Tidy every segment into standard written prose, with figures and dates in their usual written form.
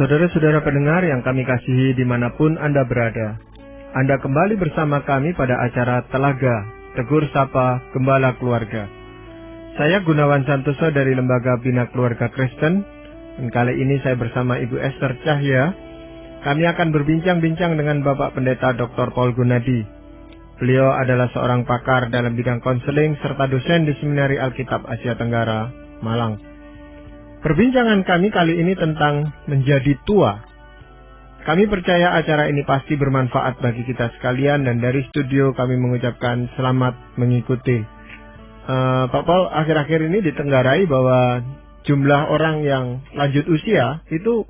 Saudara-saudara pendengar yang kami kasihi dimanapun Anda berada, Anda kembali bersama kami pada acara Telaga, Tegur Sapa Gembala Keluarga. Saya Gunawan Santoso dari Lembaga Bina Keluarga Kristen, dan kali ini saya bersama Ibu Esther Cahya. Kami akan berbincang-bincang dengan Bapak Pendeta Dr. Paul Gunadi. Beliau adalah seorang pakar dalam bidang konseling serta dosen di Seminari Alkitab Asia Tenggara, Malang. Perbincangan kami kali ini tentang menjadi tua. Kami percaya acara ini pasti bermanfaat bagi kita sekalian, dan dari studio kami mengucapkan selamat mengikuti. Pak Paul, akhir-akhir ini ditenggarai bahwa jumlah orang yang lanjut usia itu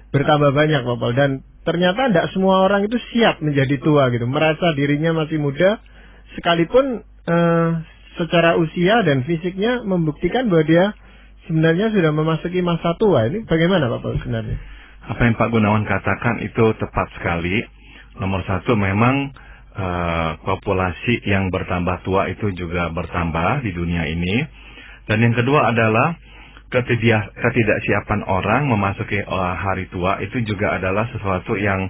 bertambah banyak, Pak Paul, dan ternyata tidak semua orang itu siap menjadi tua gitu, merasa dirinya masih muda, sekalipun secara usia dan fisiknya membuktikan bahwa dia sebenarnya sudah memasuki masa tua. Ini bagaimana Pak Paul sebenarnya? Apa yang Pak Gunawan katakan itu tepat sekali. Nomor satu, memang populasi yang bertambah tua itu juga bertambah di dunia ini. Dan yang kedua adalah ketidaksiapan orang memasuki hari tua itu juga adalah sesuatu yang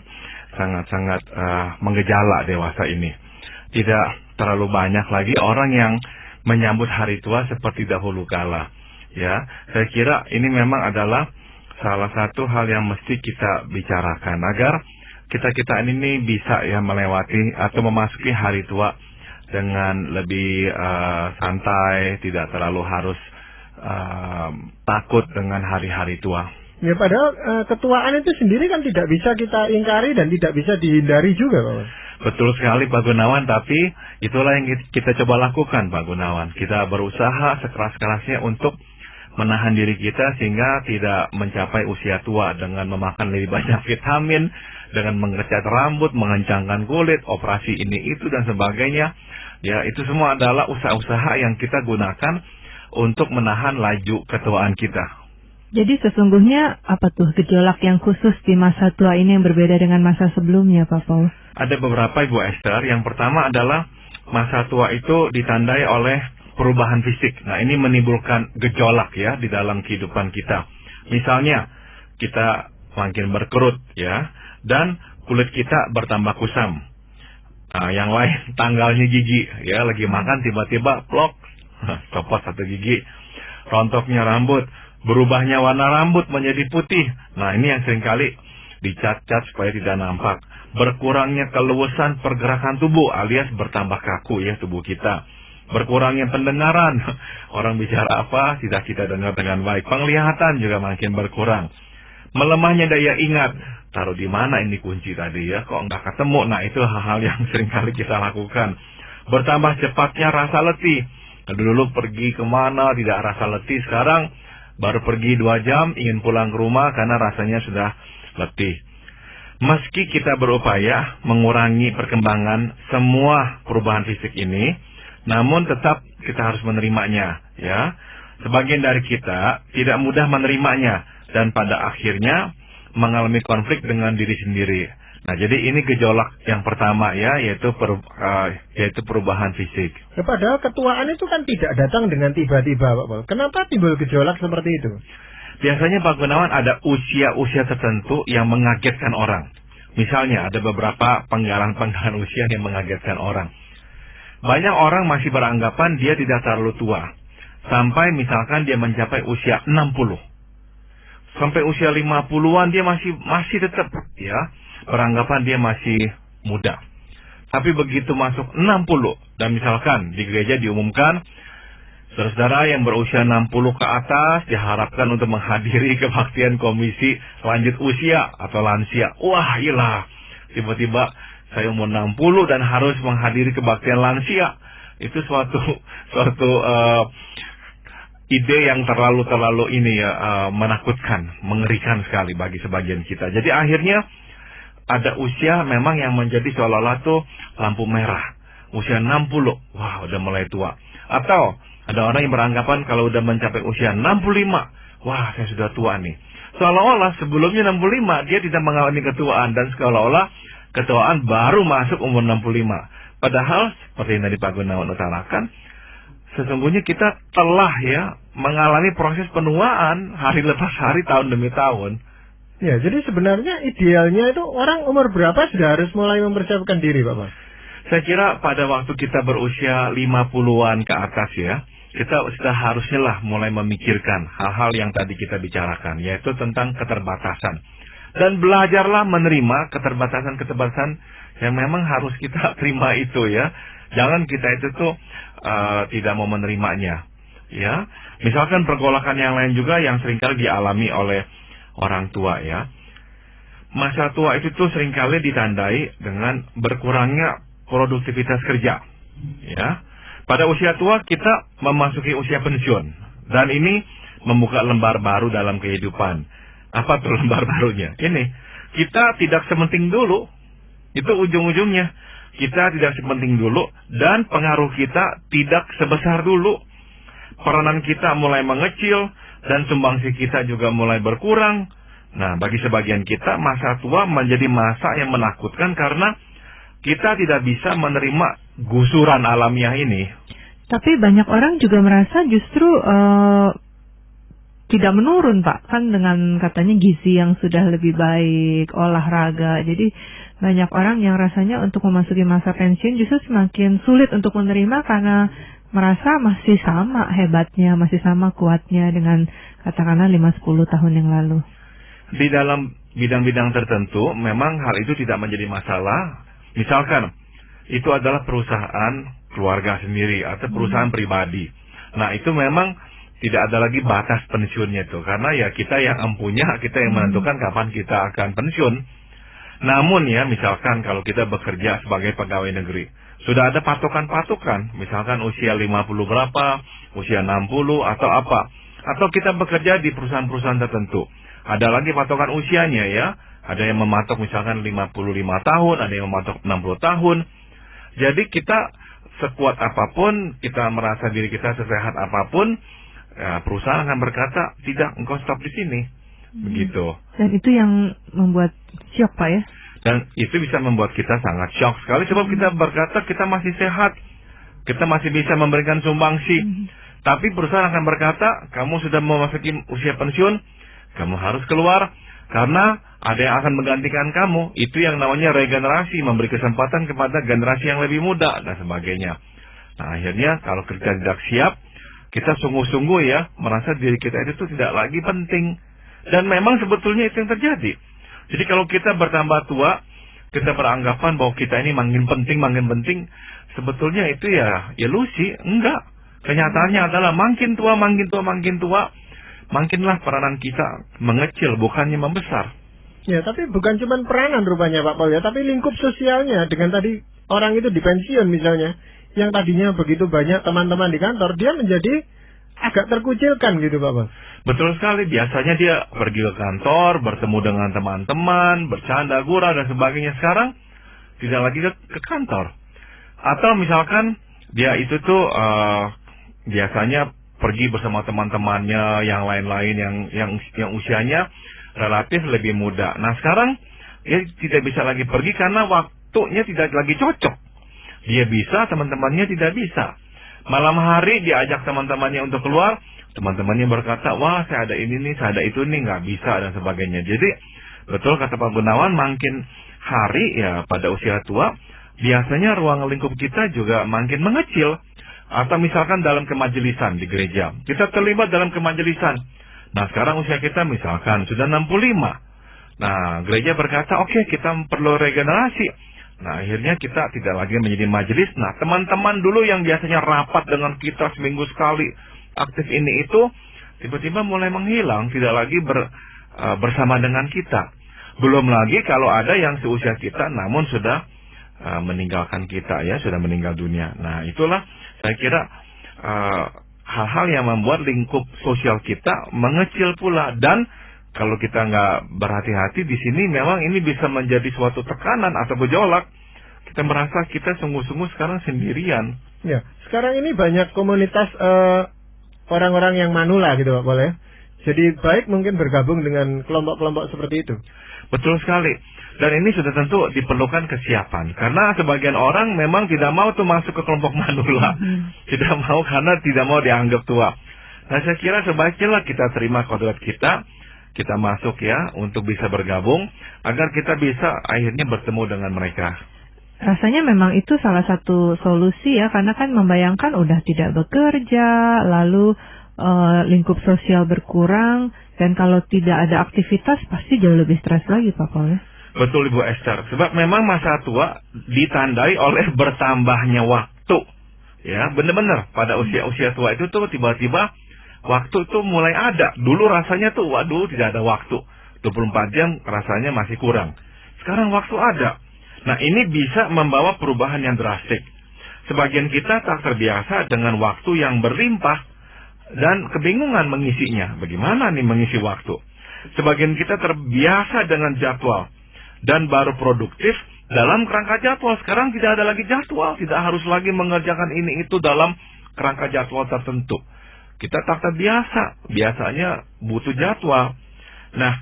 sangat-sangat menggejala dewasa ini. Tidak terlalu banyak lagi orang yang menyambut hari tua seperti dahulu kala. Ya, saya kira ini memang adalah salah satu hal yang mesti kita bicarakan agar kita ini bisa ya melewati atau memasuki hari tua dengan lebih santai, tidak terlalu harus takut dengan hari-hari tua. Ya, padahal ketuaan itu sendiri kan tidak bisa kita ingkari dan tidak bisa dihindari juga, Pak. Betul sekali Pak Gunawan, tapi itulah yang kita coba lakukan Pak Gunawan. Kita berusaha sekeras-kerasnya untuk menahan diri kita sehingga tidak mencapai usia tua dengan memakan lebih banyak vitamin, dengan mengecat rambut, mengencangkan kulit, operasi ini itu dan sebagainya. Ya, itu semua adalah usaha-usaha yang kita gunakan untuk menahan laju ketuaan kita. Jadi sesungguhnya apa tuh gejolak yang khusus di masa tua ini yang berbeda dengan masa sebelumnya, Pak Paul? Ada beberapa, Ibu Esther. Yang pertama adalah masa tua itu ditandai oleh perubahan fisik. Nah, ini menimbulkan gejolak ya di dalam kehidupan kita. Misalnya, kita makin berkerut ya, dan kulit kita bertambah kusam. Nah, yang lain tanggalnya gigi ya, lagi makan tiba-tiba plok, copot satu gigi. Rontoknya rambut, berubahnya warna rambut menjadi putih. Nah, ini yang seringkali dicat-cat supaya tidak nampak. Berkurangnya keluasan pergerakan tubuh alias bertambah kaku ya tubuh kita. Berkurangnya pendengaran, orang bicara apa tidak kita dengar dengan baik. Penglihatan juga makin berkurang. Melemahnya daya ingat, taruh di mana ini kunci tadi ya, kok nggak ketemu. Nah, itu hal-hal yang seringkali kita lakukan. Bertambah cepatnya rasa letih. Dulu pergi kemana tidak rasa letih, sekarang baru pergi 2 jam ingin pulang ke rumah karena rasanya sudah letih. Meski kita berupaya mengurangi perkembangan semua perubahan fisik ini, namun tetap kita harus menerimanya ya. Sebagian dari kita tidak mudah menerimanya dan pada akhirnya mengalami konflik dengan diri sendiri. Nah, jadi ini gejolak yang pertama ya, yaitu perubahan fisik. Ya, padahal ketuaan itu kan tidak datang dengan tiba-tiba, Pak Paul. Kenapa timbul gejolak seperti itu? Biasanya Pak Gunawan ada usia-usia tertentu yang mengagetkan orang. Misalnya ada beberapa penggalan-penggalan usia yang mengagetkan orang. Banyak orang masih beranggapan dia tidak terlalu tua. Sampai misalkan dia mencapai usia 60. Sampai usia 50-an dia masih tetap ya beranggapan dia masih muda. Tapi begitu masuk 60 dan misalkan di gereja diumumkan saudara-saudara yang berusia 60 ke atas diharapkan untuk menghadiri kebaktian komisi lanjut usia atau lansia. Wah, iyalah. Tiba-tiba saya umur 60 dan harus menghadiri kebaktian lansia. Itu suatu ide yang terlalu ini ya menakutkan, mengerikan sekali bagi sebagian kita. Jadi akhirnya ada usia memang yang menjadi seolah-olah tuh lampu merah. Usia 60, wah udah mulai tua. Atau ada orang yang beranggapan kalau udah mencapai usia 65, wah saya sudah tua nih. Seolah-olah sebelumnya 65 dia tidak mengalami ketuaan, dan seolah-olah ketuaan baru masuk umur 65. Padahal seperti yang tadi Pak Gunawan utarakan, sesungguhnya kita telah ya mengalami proses penuaan hari lepas hari, tahun demi tahun. Ya, jadi sebenarnya idealnya itu orang umur berapa sudah harus mulai mempersiapkan diri, Bapak? Saya kira pada waktu kita berusia 50-an ke atas ya, kita sudah harusnya lah mulai memikirkan hal-hal yang tadi kita bicarakan, yaitu tentang keterbatasan. Dan belajarlah menerima keterbatasan-keterbatasan yang memang harus kita terima itu ya. Jangan kita itu tuh tidak mau menerimanya. Ya, misalkan pergolakan yang lain juga yang seringkali dialami oleh orang tua ya. Masa tua itu tuh seringkali ditandai dengan berkurangnya produktivitas kerja. Ya. Pada usia tua kita memasuki usia pensiun dan ini membuka lembar baru dalam kehidupan. Apa tuh lembar barunya? Ini, kita tidak sepenting dulu. Itu ujung-ujungnya. Kita tidak sepenting dulu dan pengaruh kita tidak sebesar dulu. Peranan kita mulai mengecil dan sumbangsi kita juga mulai berkurang. Nah, bagi sebagian kita masa tua menjadi masa yang menakutkan karena kita tidak bisa menerima gusuran alamiah ini. Tapi banyak orang juga merasa justru tidak menurun, Pak. Kan dengan katanya gizi yang sudah lebih baik, olahraga. Jadi banyak orang yang rasanya untuk memasuki masa pensiun justru semakin sulit untuk menerima karena merasa masih sama hebatnya, masih sama kuatnya dengan katakanlah 5-10 tahun yang lalu. Di dalam bidang-bidang tertentu memang hal itu tidak menjadi masalah. Misalkan itu adalah perusahaan keluarga sendiri atau perusahaan pribadi. Nah, itu memang tidak ada lagi batas pensiunnya itu karena ya kita yang empunya, kita yang menentukan kapan kita akan pensiun. Namun ya misalkan kalau kita bekerja sebagai pegawai negeri, sudah ada patokan-patokan, misalkan usia 50 berapa, usia 60 atau apa. Atau kita bekerja di perusahaan-perusahaan tertentu. Ada lagi patokan usianya ya. Ada yang mematok misalkan 55 tahun, ada yang mematok 60 tahun. Jadi kita sekuat apapun, kita merasa diri kita sesehat apapun, ya, perusahaan akan berkata, tidak, engkau stop di sini. Begitu. Dan itu yang membuat syok, Pak ya? Dan itu bisa membuat kita sangat shock sekali sebab kita berkata kita masih sehat, kita masih bisa memberikan sumbangsi. Tapi perusahaan akan berkata kamu sudah memasuki usia pensiun, kamu harus keluar karena ada yang akan menggantikan kamu. Itu yang namanya regenerasi, memberi kesempatan kepada generasi yang lebih muda dan sebagainya. Nah akhirnya kalau kita tidak siap, kita sungguh-sungguh ya merasa diri kita itu tidak lagi penting. Dan memang sebetulnya itu yang terjadi. Jadi kalau kita bertambah tua, kita beranggapan bahwa kita ini makin penting, sebetulnya itu ya ilusi, enggak. Kenyataannya adalah makin tua, makinlah peranan kita mengecil, bukannya membesar. Ya, tapi bukan cuma peranan rupanya Pak Paul ya, tapi lingkup sosialnya. Dengan tadi orang itu di pensiun misalnya, yang tadinya begitu banyak teman-teman di kantor, dia menjadi agak terkucilkan gitu Pak Paul. Betul sekali, biasanya dia pergi ke kantor, bertemu dengan teman-teman, bercanda, gurau, dan sebagainya. Sekarang, tidak lagi ke kantor. Atau misalkan, dia itu tuh biasanya pergi bersama teman-temannya, yang lain-lain, yang usianya relatif lebih muda. Nah sekarang, dia tidak bisa lagi pergi karena waktunya tidak lagi cocok. Dia bisa, teman-temannya tidak bisa. Malam hari diajak teman-temannya untuk keluar, teman-temannya berkata, wah saya ada ini nih, saya ada itu nih, nggak bisa dan sebagainya. Jadi betul kata Pak Gunawan, makin hari ya pada usia tua, biasanya ruang lingkup kita juga makin mengecil. Atau misalkan dalam kemajelisan di gereja, kita terlibat dalam kemajelisan. Nah sekarang usia kita misalkan sudah 65. Nah gereja berkata, oke, kita perlu regenerasi. Nah akhirnya kita tidak lagi menjadi majelis. Nah teman-teman dulu yang biasanya rapat dengan kita seminggu sekali, aktif ini itu, tiba-tiba mulai menghilang, tidak lagi bersama dengan kita. Belum lagi kalau ada yang seusia kita namun sudah meninggalkan kita ya, sudah meninggal dunia. Nah itulah saya kira hal-hal yang membuat lingkup sosial kita mengecil pula. Dan kalau kita nggak berhati-hati di sini, memang ini bisa menjadi suatu tekanan atau gejolak. Kita merasa kita sungguh-sungguh sekarang sendirian. Ya, sekarang ini banyak komunitas orang-orang yang manula gitu Pak boleh. Jadi baik mungkin bergabung dengan kelompok-kelompok seperti itu. Betul sekali. Dan ini sudah tentu diperlukan kesiapan. Karena sebagian orang memang tidak mau tuh masuk ke kelompok manula. Tidak mau karena tidak mau dianggap tua. Nah saya kira sebaiknya kita terima kodrat kita. kita masuk ya untuk bisa bergabung agar kita bisa akhirnya bertemu dengan mereka. Rasanya memang itu salah satu solusi ya, karena kan membayangkan udah tidak bekerja, lalu lingkup sosial berkurang, dan kalau tidak ada aktivitas pasti jauh lebih stres lagi Pak Paul ya. Betul Ibu Esther, sebab memang masa tua ditandai oleh bertambahnya waktu. Ya, benar-benar pada usia-usia tua itu tuh tiba-tiba waktu itu mulai ada. Dulu rasanya tuh waduh tidak ada waktu. 24 jam rasanya masih kurang. Sekarang waktu ada. Nah, ini bisa membawa perubahan yang drastik. Sebagian kita tak terbiasa dengan waktu yang berlimpah dan kebingungan mengisinya. Bagaimana nih mengisi waktu? Sebagian kita terbiasa dengan jadwal dan baru produktif dalam kerangka jadwal. Sekarang tidak ada lagi jadwal, tidak harus lagi mengerjakan ini itu dalam kerangka jadwal tertentu. Kita tak terbiasa, biasanya butuh jadwal. Nah,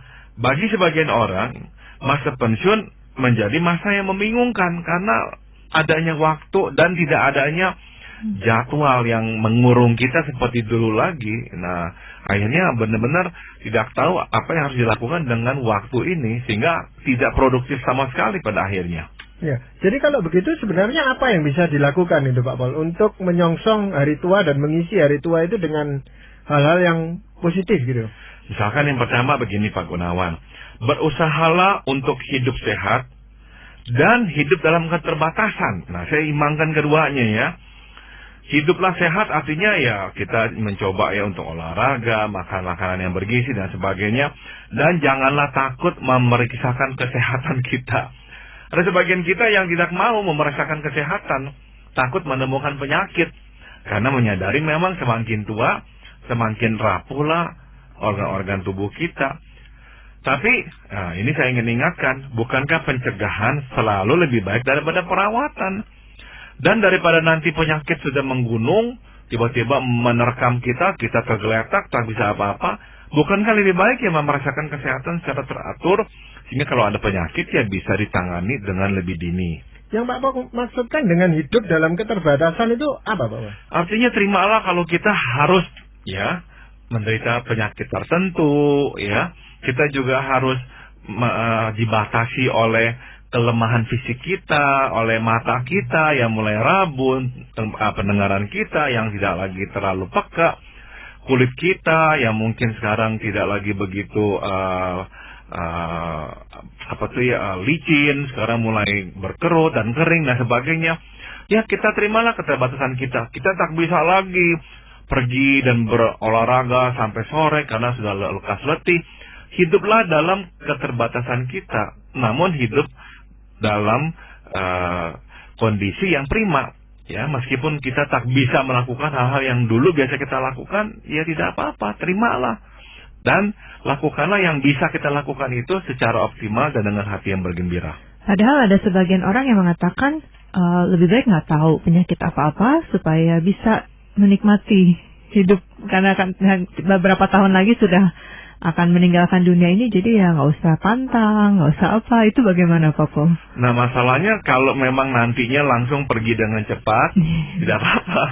bagi sebagian orang, masa pensiun menjadi masa yang membingungkan karena adanya waktu dan tidak adanya jadwal yang mengurung kita seperti dulu lagi. Nah, akhirnya benar-benar tidak tahu apa yang harus dilakukan dengan waktu ini sehingga tidak produktif sama sekali pada akhirnya. Ya, jadi kalau begitu sebenarnya apa yang bisa dilakukan itu Pak Paul untuk menyongsong hari tua dan mengisi hari tua itu dengan hal-hal yang positif gitu? Misalkan yang pertama begini Pak Gunawan, berusahalah untuk hidup sehat dan hidup dalam keterbatasan. Nah, saya imbangkan keduanya ya. Hiduplah sehat artinya ya kita mencoba ya untuk olahraga, makan makanan yang bergizi dan sebagainya. Dan janganlah takut memeriksakan kesehatan kita. Ada sebagian kita yang tidak mau memeriksakan kesehatan, takut menemukan penyakit. Karena menyadari memang semakin tua, semakin rapuhlah organ-organ tubuh kita. Tapi, nah, ini saya ingin ingatkan, bukankah pencegahan selalu lebih baik daripada perawatan? Dan daripada nanti penyakit sudah menggunung, tiba-tiba menerkam kita, kita tergeletak, tak bisa apa-apa. Bukankah lebih baik ya memeriksakan kesehatan secara teratur, sehingga kalau ada penyakit ya bisa ditangani dengan lebih dini. Yang Pak Paul maksudkan dengan hidup dalam keterbatasan itu apa Pak Paul? Artinya terimalah kalau kita harus ya menderita penyakit tertentu, ya. Kita juga harus dibatasi oleh kelemahan fisik kita, oleh mata kita yang mulai rabun, pendengaran kita yang tidak lagi terlalu peka, kulit kita yang mungkin sekarang tidak lagi begitu licin, sekarang mulai berkerut dan kering dan sebagainya. Ya, kita terimalah keterbatasan kita. Kita tak bisa lagi pergi dan berolahraga sampai sore karena sudah lekas letih. Hiduplah dalam keterbatasan kita, namun hidup dalam kondisi yang prima. Ya, meskipun kita tak bisa melakukan hal-hal yang dulu biasa kita lakukan, ya tidak apa-apa, terimalah. Dan lakukanlah yang bisa kita lakukan itu secara optimal dan dengan hati yang bergembira. Padahal ada sebagian orang yang mengatakan lebih baik nggak tahu penyakit apa-apa supaya bisa menikmati hidup, karena kan beberapa tahun lagi sudah akan meninggalkan dunia ini, jadi ya nggak usah pantang, nggak usah apa. Itu bagaimana Pak Paul? Nah, masalahnya kalau memang nantinya langsung pergi dengan cepat, tidak apa-apa.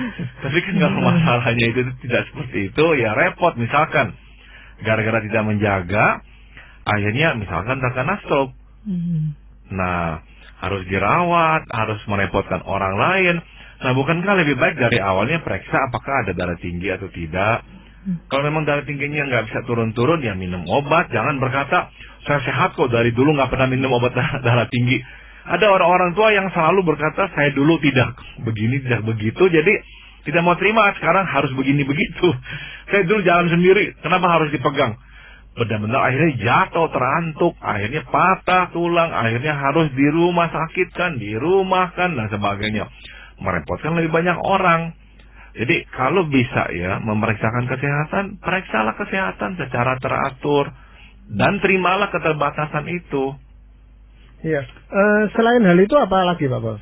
Tapi kan kalau masalahnya itu tidak seperti itu, ya repot. Misalkan gara-gara tidak menjaga, akhirnya misalkan terkena stroke. Nah, harus dirawat, harus merepotkan orang lain. Nah, bukankah lebih baik dari awalnya periksa apakah ada darah tinggi atau tidak? Kalau memang darah tingginya nggak bisa turun-turun, ya minum obat. Jangan berkata, saya sehat kok, dari dulu nggak pernah minum obat darah tinggi. Ada orang-orang tua yang selalu berkata, saya dulu tidak begini, tidak begitu. Jadi, tidak mau terima, sekarang harus begini-begitu. Saya dulu jalan sendiri, kenapa harus dipegang? Benar-benar akhirnya jatuh, terantuk, akhirnya patah tulang, akhirnya harus di rumah sakitkan, dirumahkan, dan sebagainya. Merepotkan lebih banyak orang. Jadi kalau bisa ya memeriksakan kesehatan, periksalah kesehatan secara teratur dan terimalah keterbatasan itu. Iya. Selain hal itu apa lagi Pak Paul?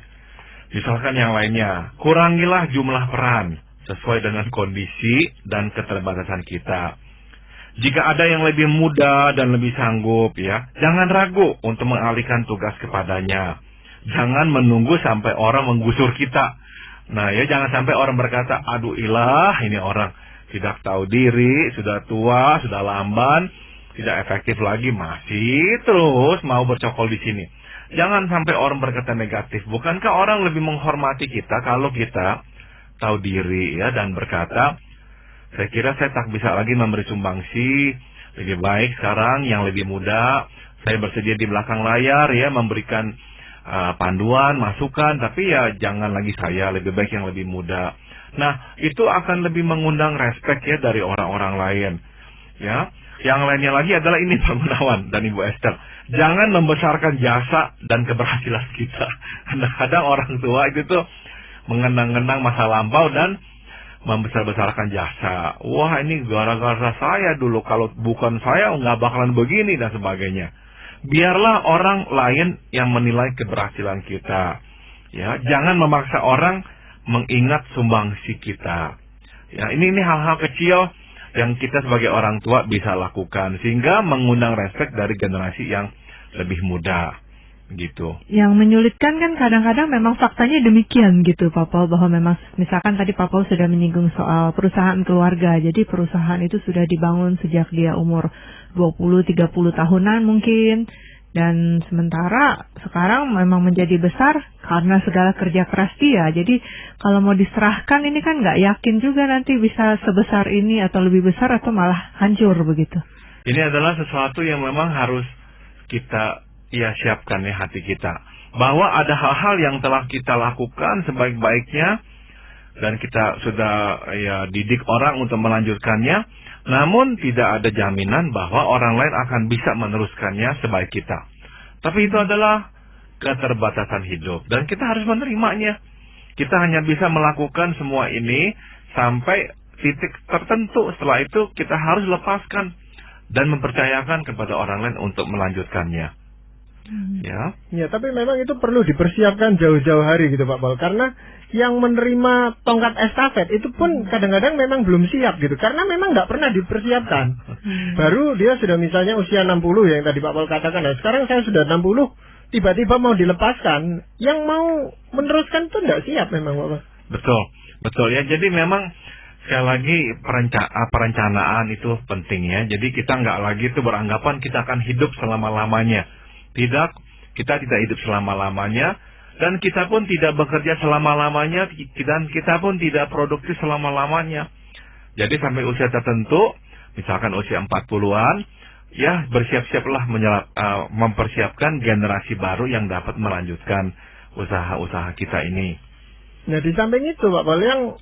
Misalkan yang lainnya, kurangilah jumlah peran sesuai dengan kondisi dan keterbatasan kita. Jika ada yang lebih muda dan lebih sanggup ya, jangan ragu untuk mengalihkan tugas kepadanya. Jangan menunggu sampai orang menggusur kita. Nah ya, jangan sampai orang berkata, aduh ilah ini orang tidak tahu diri, sudah tua, sudah lamban, tidak efektif lagi, masih terus mau bercokol di sini. Jangan sampai orang berkata negatif. Bukankah orang lebih menghormati kita kalau kita tahu diri ya dan berkata, saya kira saya tak bisa lagi memberi sumbangsi, lebih baik sekarang yang lebih muda, saya bersedia di belakang layar ya memberikan panduan, masukan, tapi ya jangan lagi saya, lebih baik yang lebih muda. Nah, itu akan lebih mengundang respek ya dari orang-orang lain. Ya, yang lainnya lagi adalah ini Pak Gunawan dan Ibu Esther. Jangan membesarkan jasa dan keberhasilan kita. Kadang-kadang orang tua itu tuh mengenang-kenang masa lampau dan membesar-besarkan jasa. Wah, ini gara-gara saya dulu, kalau bukan saya nggak bakalan begini dan sebagainya. Biarlah orang lain yang menilai keberhasilan kita. Ya, jangan memaksa orang mengingat sumbangsi kita. Ya, ini hal-hal kecil yang kita sebagai orang tua bisa lakukan sehingga mengundang respek dari generasi yang lebih muda gitu. Yang menyulitkan kan kadang-kadang memang faktanya demikian gitu Pak Paul, bahwa memang misalkan tadi Pak Paul sudah menyinggung soal perusahaan keluarga. Jadi perusahaan itu sudah dibangun sejak dia umur 20-30 tahunan mungkin. Dan sementara sekarang memang menjadi besar karena segala kerja keras dia. Jadi kalau mau diserahkan ini kan nggak yakin juga nanti bisa sebesar ini atau lebih besar atau malah hancur begitu. Ini adalah sesuatu yang memang harus kita siapkan ya hati kita. Bahwa ada hal-hal yang telah kita lakukan sebaik-baiknya dan kita sudah didik orang untuk melanjutkannya. Namun tidak ada jaminan bahwa orang lain akan bisa meneruskannya sebaik kita. Tapi itu adalah keterbatasan hidup. Dan kita harus menerimanya. Kita hanya bisa melakukan semua ini sampai titik tertentu. Setelah itu kita harus lepaskan dan mempercayakan kepada orang lain untuk melanjutkannya. Ya, tapi memang itu perlu dipersiapkan jauh-jauh hari gitu Pak Paul. Karena yang menerima tongkat estafet itu pun kadang-kadang memang belum siap gitu. Karena memang nggak pernah dipersiapkan. Baru dia sudah misalnya usia 60 yang tadi Pak Paul katakan. Nah, sekarang saya sudah 60, tiba-tiba mau dilepaskan. Yang mau meneruskan itu nggak siap memang Pak Paul. Betul ya. Jadi memang sekali lagi perencanaan itu penting ya. Jadi kita nggak lagi itu beranggapan kita akan hidup selama-lamanya. Tidak, kita tidak hidup selama-lamanya. Dan kita pun tidak bekerja selama-lamanya. Dan kita pun tidak produktif selama-lamanya. Jadi sampai usia tertentu, misalkan usia 40-an, ya bersiap-siaplah mempersiapkan generasi baru yang dapat melanjutkan usaha-usaha kita ini. Nah di samping itu Pak Paul, yang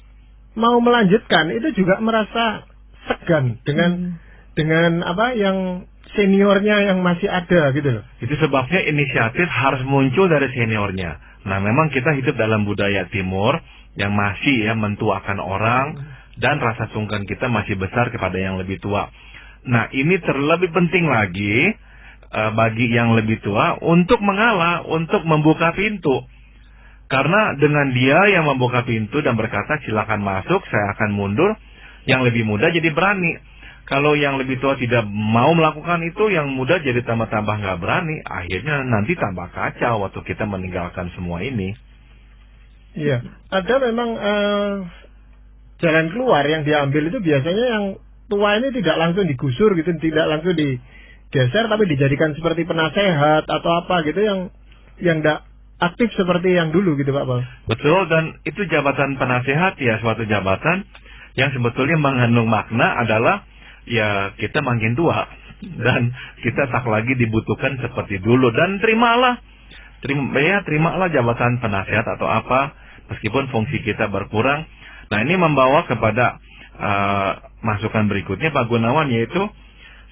mau melanjutkan itu juga merasa segan dengan apa yang seniornya yang masih ada gitu loh. Itu sebabnya inisiatif harus muncul dari seniornya. Nah memang kita hidup dalam budaya timur yang masih mentuakan orang dan rasa sungkan kita masih besar kepada yang lebih tua. Nah ini terlebih penting lagi bagi yang lebih tua untuk mengalah, untuk membuka pintu. Karena dengan dia yang membuka pintu dan berkata silakan masuk, saya akan mundur, yang lebih muda jadi berani. Kalau yang lebih tua tidak mau melakukan itu, yang muda jadi tambah-tambah nggak berani. Akhirnya nanti tambah kacau waktu kita meninggalkan semua ini. Iya, ada memang jalan keluar yang diambil itu biasanya yang tua ini tidak langsung digusur gitu, tidak langsung digeser, tapi dijadikan seperti penasehat atau apa gitu yang tidak aktif seperti yang dulu gitu Pak Paul. Betul, dan itu jabatan penasehat ya suatu jabatan yang sebetulnya mengandung makna adalah ya kita makin tua dan kita tak lagi dibutuhkan seperti dulu, dan terimalah jabatan penasehat atau apa meskipun fungsi kita berkurang. Nah ini membawa kepada masukan berikutnya Pak Gunawan, yaitu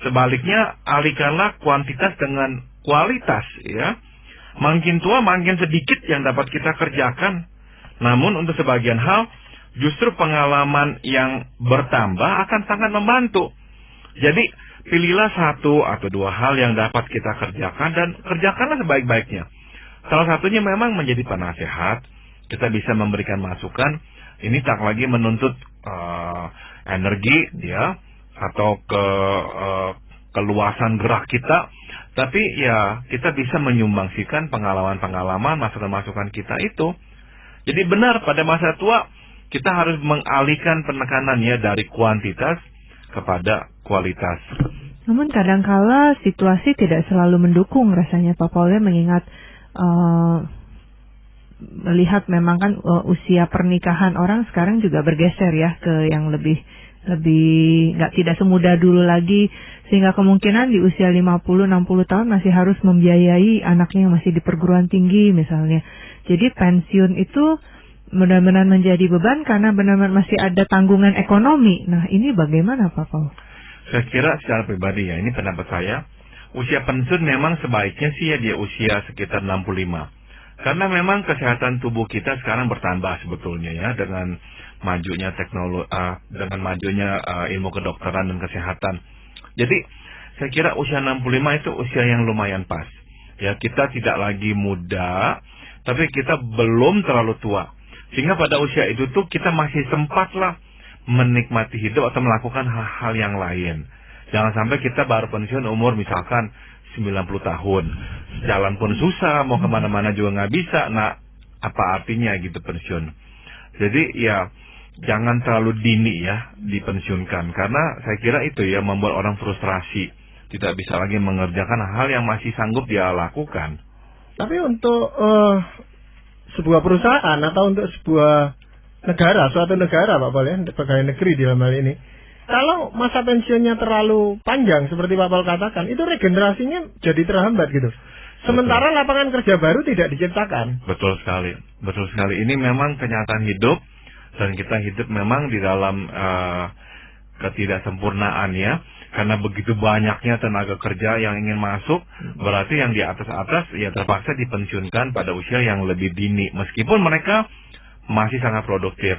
sebaliknya alihkanlah kuantitas dengan kualitas ya. Makin tua makin sedikit yang dapat kita kerjakan, namun untuk sebagian hal justru pengalaman yang bertambah akan sangat membantu. Jadi pilihlah satu atau dua hal yang dapat kita kerjakan dan kerjakanlah sebaik-baiknya. Salah satunya memang menjadi penasehat. Kita bisa memberikan masukan. Ini tak lagi menuntut energi ya atau keluasan gerak kita, tapi ya kita bisa menyumbangsikan pengalaman-pengalaman, masukan-masukan kita itu. Jadi benar pada masa tua kita harus mengalihkan penekanannya dari kuantitas kepada kualitas. Namun kadangkala situasi tidak selalu mendukung rasanya Pak Paul, ya, mengingat melihat memang kan usia pernikahan orang sekarang juga bergeser ya ke yang lebih tidak semudah dulu lagi, sehingga kemungkinan di usia 50-60 tahun masih harus membiayai anaknya yang masih di perguruan tinggi misalnya. Jadi pensiun itu benar-benar menjadi beban karena benar-benar masih ada tanggungan ekonomi. Nah, ini bagaimana Pak Paul? Saya kira secara pribadi ya, ini pendapat saya, usia pensiun memang sebaiknya sih ya di usia sekitar 65. Karena memang kesehatan tubuh kita sekarang bertambah sebetulnya ya, dengan majunya teknologi, dengan majunya ilmu kedokteran dan kesehatan. Jadi saya kira usia 65 itu usia yang lumayan pas. Ya, kita tidak lagi muda, tapi kita belum terlalu tua. Sehingga pada usia itu tuh kita masih sempatlah menikmati hidup atau melakukan hal-hal yang lain. Jangan sampai kita baru pensiun umur misalkan 90 tahun. Jalan pun susah, mau kemana-mana juga nggak bisa. Nah, apa artinya gitu pensiun? Jadi ya jangan terlalu dini ya dipensiunkan. Karena saya kira itu ya membuat orang frustrasi. Tidak bisa lagi mengerjakan hal yang masih sanggup dia lakukan. Tapi untuk sebuah perusahaan atau untuk sebuah negara, suatu negara Pak Paul ya, pegawai negeri di dalam hal ini, kalau masa pensiunnya terlalu panjang seperti Pak Paul katakan, itu regenerasinya jadi terhambat gitu. Sementara lapangan kerja baru tidak diciptakan. Betul sekali, betul sekali. Ini memang kenyataan hidup, dan kita hidup memang di dalam ketidaksempurnaan ya. Karena begitu banyaknya tenaga kerja yang ingin masuk, berarti yang di atas-atas ya terpaksa dipensiunkan pada usia yang lebih dini, meskipun mereka masih sangat produktif.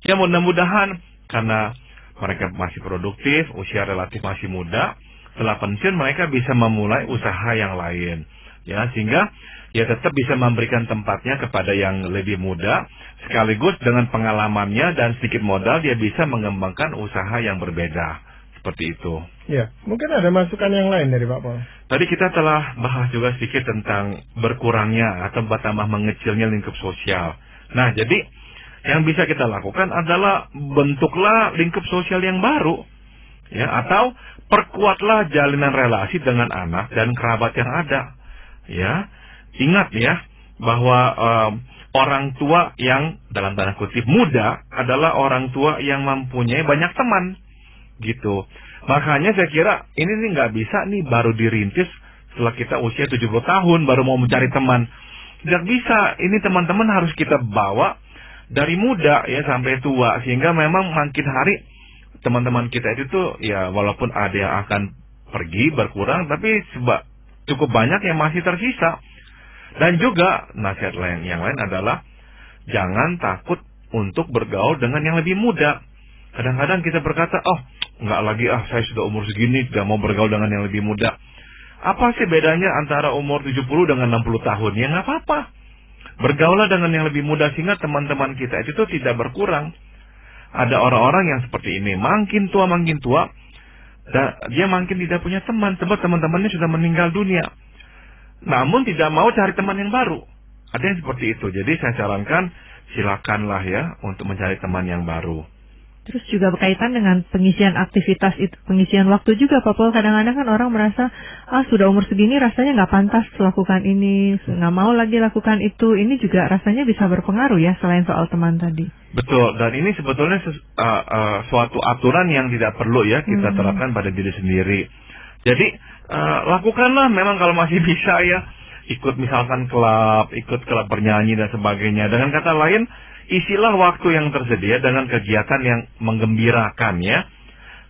Ya mudah-mudahan karena mereka masih produktif, usia relatif masih muda, setelah pensiun mereka bisa memulai usaha yang lain. Ya, sehingga ya tetap bisa memberikan tempatnya kepada yang lebih muda, sekaligus dengan pengalamannya dan sedikit modal dia bisa mengembangkan usaha yang berbeda. Seperti itu. Ya, mungkin ada masukan yang lain dari Pak Paul. Tadi kita telah bahas juga sedikit tentang berkurangnya atau bertambah mengecilnya lingkup sosial. Nah, jadi yang bisa kita lakukan adalah bentuklah lingkup sosial yang baru, ya, atau perkuatlah jalinan relasi dengan anak dan kerabat yang ada, ya. Ingat ya bahwa orang tua yang dalam tanda kutip muda adalah orang tua yang mempunyai banyak teman. Gitu. Makanya saya kira ini nih nggak bisa nih baru dirintis setelah kita usia 70 tahun baru mau mencari teman. Nggak bisa. Ini teman-teman harus kita bawa dari muda ya sampai tua, sehingga memang makin hari teman-teman kita itu tuh ya walaupun ada yang akan pergi berkurang, tapi cukup banyak yang masih tersisa. Dan juga nasihat yang lain adalah jangan takut untuk bergaul dengan yang lebih muda. Kadang-kadang kita berkata, oh nggak lagi saya sudah umur segini, tidak mau bergaul dengan yang lebih muda. Apa sih bedanya antara umur 70 dengan 60 tahun? Ya nggak apa-apa. Bergaulah dengan yang lebih muda sehingga teman-teman kita itu tuh tidak berkurang. Ada orang-orang yang seperti ini, makin tua, dia makin tidak punya teman, sebab teman-temannya sudah meninggal dunia. Namun tidak mau cari teman yang baru. Ada yang seperti itu. Jadi saya sarankan, silakanlah ya untuk mencari teman yang baru. Terus juga berkaitan dengan pengisian aktivitas itu, pengisian waktu juga Pak Paul. Kadang-kadang kan orang merasa, sudah umur segini rasanya nggak pantas melakukan ini, nggak mau lagi lakukan itu. Ini juga rasanya bisa berpengaruh ya, selain soal teman tadi. Betul, dan ini sebetulnya suatu aturan yang tidak perlu ya kita terapkan pada diri sendiri. Jadi, lakukanlah memang kalau masih bisa ya, ikut misalkan ikut klub bernyanyi dan sebagainya. Dengan kata lain, isilah waktu yang tersedia dengan kegiatan yang menggembirakan ya.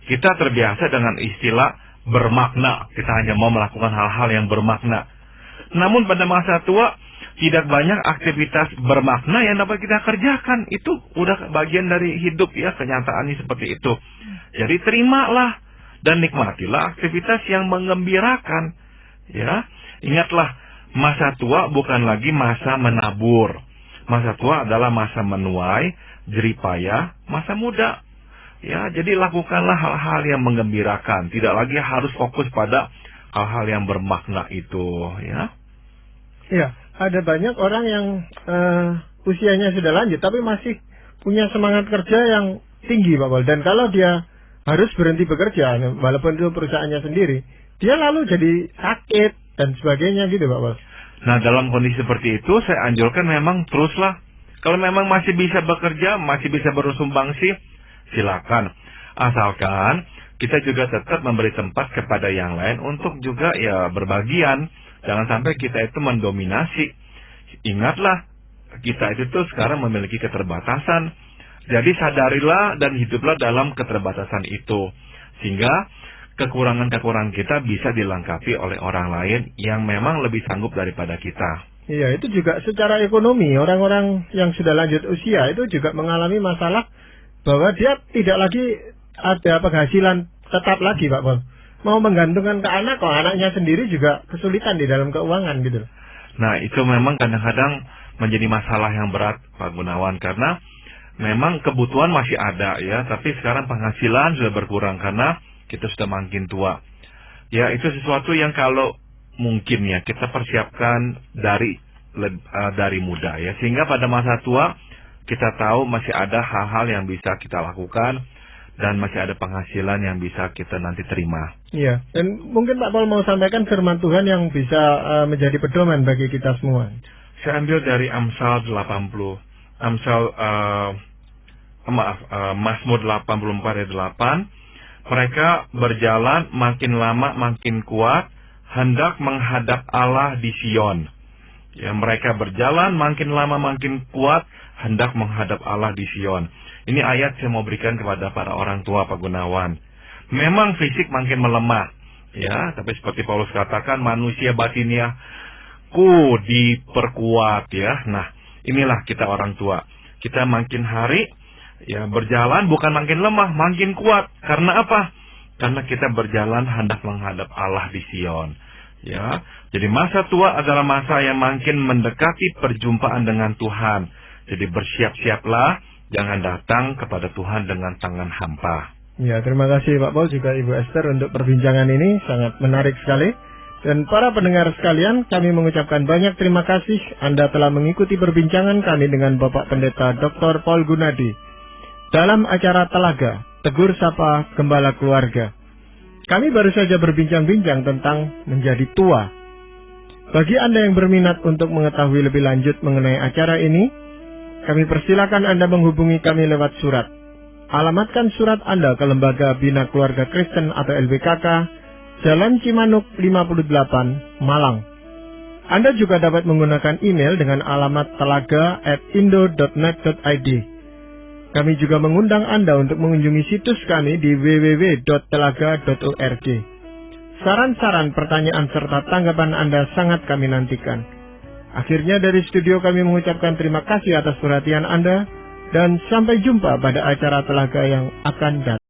Kita terbiasa dengan istilah bermakna. Kita hanya mau melakukan hal-hal yang bermakna. Namun pada masa tua tidak banyak aktivitas bermakna yang dapat kita kerjakan. Itu udah bagian dari hidup ya, kenyataannya seperti itu. Jadi terimalah dan nikmatilah aktivitas yang menggembirakan ya. Ingatlah, masa tua bukan lagi masa menabur. Masa tua adalah masa menuai, jeripaya, masa muda. Ya, jadi lakukanlah hal-hal yang menggembirakan. Tidak lagi harus fokus pada hal-hal yang bermakna itu, ya. Ya, ada banyak orang yang usianya sudah lanjut, tapi masih punya semangat kerja yang tinggi, Pak Paul. Dan kalau dia harus berhenti bekerja, walaupun itu perusahaannya sendiri, dia lalu jadi sakit dan sebagainya gitu Pak Pol. Nah, dalam kondisi seperti itu saya anjurkan memang teruslah. Kalau memang masih bisa bekerja, masih bisa bersumbangsi, silakan. Asalkan kita juga tetap memberi tempat kepada yang lain untuk juga ya berbagian. Jangan sampai kita itu mendominasi. Ingatlah, kita itu tuh sekarang memiliki keterbatasan. Jadi sadarilah dan hiduplah dalam keterbatasan itu. Sehingga kekurangan-kekurangan kita bisa dilengkapi oleh orang lain yang memang lebih sanggup daripada kita. Iya, itu juga secara ekonomi. Orang-orang yang sudah lanjut usia itu juga mengalami masalah bahwa dia tidak lagi ada penghasilan tetap lagi Pak Pol. Mau menggantungkan ke anak, kok anaknya sendiri juga kesulitan di dalam keuangan gitu. Nah, itu memang kadang-kadang menjadi masalah yang berat Pak Gunawan, karena memang kebutuhan masih ada ya, tapi sekarang penghasilan sudah berkurang karena kita sudah makin tua. Ya, itu sesuatu yang kalau mungkin ya kita persiapkan dari muda ya, sehingga pada masa tua kita tahu masih ada hal-hal yang bisa kita lakukan dan masih ada penghasilan yang bisa kita nanti terima. Iya, dan mungkin Pak Pol mau sampaikan firman Tuhan yang bisa menjadi pedoman bagi kita semua. Saya ambil dari Amsal 80. Mazmur 84 ayat 8. Mereka berjalan makin lama makin kuat, hendak menghadap Allah di Sion. Ya, mereka berjalan makin lama makin kuat, hendak menghadap Allah di Sion. Ini ayat saya mau berikan kepada para orang tua Pak Gunawan. Memang fisik makin melemah, ya, tapi seperti Paulus katakan, manusia batinnya diperkuat, ya. Nah, inilah kita orang tua. Kita makin hari ya berjalan bukan makin lemah, makin kuat. Karena apa? Karena kita berjalan hendak menghadap Allah di Sion. Ya, jadi masa tua adalah masa yang makin mendekati perjumpaan dengan Tuhan. Jadi bersiap-siaplah, jangan datang kepada Tuhan dengan tangan hampa. Ya, terima kasih Pak Pol juga Ibu Esther untuk perbincangan ini, sangat menarik sekali. Dan para pendengar sekalian, kami mengucapkan banyak terima kasih Anda telah mengikuti perbincangan kami dengan Bapak Pendeta Dr. Paul Gunadi dalam acara Telaga, Tegur Sapa Gembala Keluarga. Kami baru saja berbincang-bincang tentang menjadi tua. Bagi Anda yang berminat untuk mengetahui lebih lanjut mengenai acara ini, kami persilakan Anda menghubungi kami lewat surat. Alamatkan surat Anda ke Lembaga Bina Keluarga Kristen atau LBKK, Jalan Cimanuk 58, Malang. Anda juga dapat menggunakan email dengan alamat telaga@indo.net.id. Kami juga mengundang Anda untuk mengunjungi situs kami di www.telaga.org. Saran-saran, pertanyaan, serta tanggapan Anda sangat kami nantikan. Akhirnya dari studio kami mengucapkan terima kasih atas perhatian Anda, dan sampai jumpa pada acara Telaga yang akan datang.